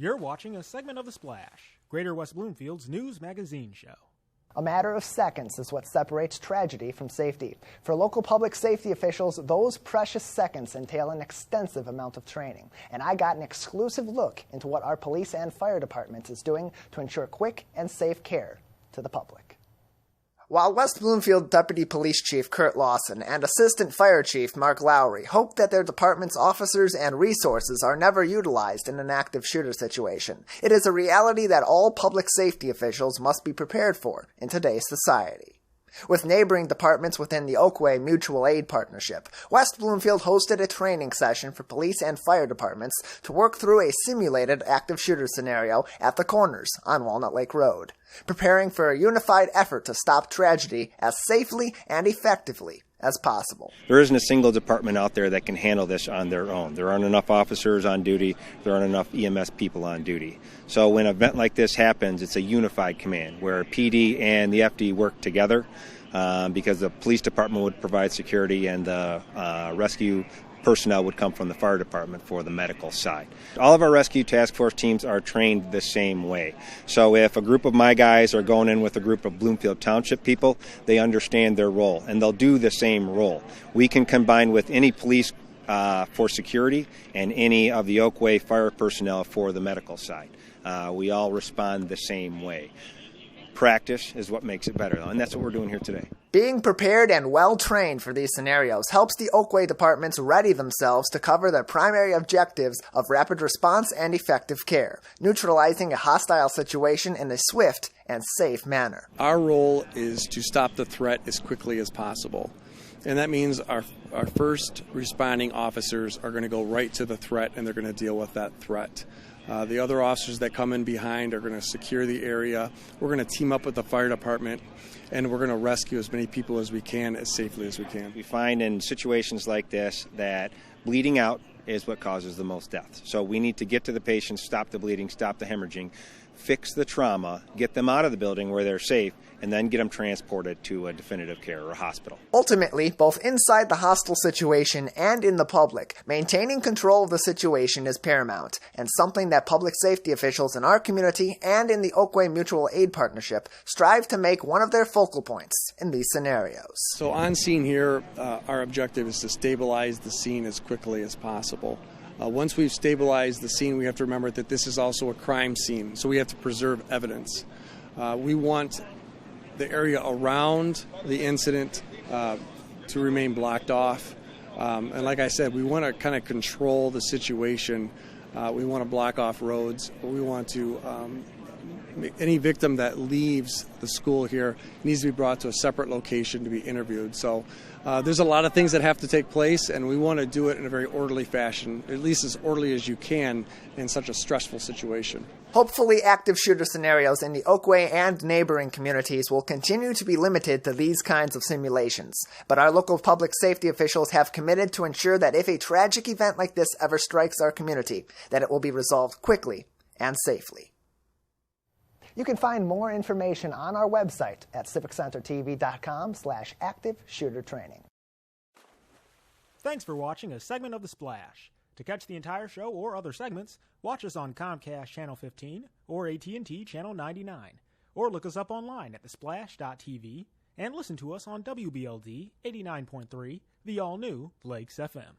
You're watching a segment of The Splash, Greater West Bloomfield's news magazine show. A matter of seconds is what separates tragedy from safety. For local public safety officials, those precious seconds entail an extensive amount of training. And I got an exclusive look into what our police and fire department is doing to ensure quick and safe care to the public. While West Bloomfield Deputy Police Chief Kurt Lawson and Assistant Fire Chief Mark Lowry hope that their department's officers and resources are never utilized in an active shooter situation, it is a reality that all public safety officials must be prepared for in today's society. With neighboring departments within the OAKWAY Mutual Aid Partnership, West Bloomfield hosted a training session for police and fire departments to work through a simulated active shooter scenario at the Corners on Walnut Lake Road, preparing for a unified effort to stop tragedy as safely and effectively as possible. There isn't a single department out there that can handle this on their own. There aren't enough officers on duty. There aren't enough EMS people on duty. So when an event like this happens, it's a unified command where PD and the FD work together because the police department would provide security and the rescue personnel would come from the fire department for the medical side. All of our rescue task force teams are trained the same way. So if a group of my guys are going in with a group of Bloomfield Township people, they understand their role and they'll do the same role. We can combine with any police for security and any of the OAKWAY fire personnel for the medical side. We all respond the same way. Practice is what makes it better, and that's what we're doing here today. Being prepared and well-trained for these scenarios helps the OAKWAY departments ready themselves to cover their primary objectives of rapid response and effective care, neutralizing a hostile situation in a swift and safe manner. Our role is to stop the threat as quickly as possible, and that means our first responding officers are going to go right to the threat and they're going to deal with that threat. The other officers that come in behind are going to secure the area. We're going to team up with the fire department, and we're going to rescue as many people as we can as safely as we can. We find in situations like this that bleeding out is what causes the most death. So we need to get to the patient, stop the bleeding, stop the hemorrhaging, fix the trauma, get them out of the building where they're safe, and then get them transported to a definitive care or a hospital. Ultimately, both inside the hostile situation and in the public, maintaining control of the situation is paramount, and something that public safety officials in our community and in the OAKWAY Mutual Aid Partnership strive to make one of their focal points in these scenarios. So on scene here, our objective is to stabilize the scene as quickly as possible. Once we've stabilized the scene, we have to remember that this is also a crime scene, so we have to preserve evidence. We want the area around the incident to remain blocked off. And like I said, we want to kind of control the situation. We want to block off roads. We want to, any victim that leaves the school here needs to be brought to a separate location to be interviewed. So there's a lot of things that have to take place, and we want to do it in a very orderly fashion, at least as orderly as you can in such a stressful situation. Hopefully, active shooter scenarios in the OAKWAY and neighboring communities will continue to be limited to these kinds of simulations. But our local public safety officials have committed to ensure that if a tragic event like this ever strikes our community, that it will be resolved quickly and safely. You can find more information on our website at civiccentertv.com/active shooter training. Thanks for watching a segment of The Splash. To catch the entire show or other segments, watch us on Comcast Channel 15 or AT&T Channel 99, or look us up online at thesplash.tv and listen to us on WBLD 89.3, the all-new Lakes FM.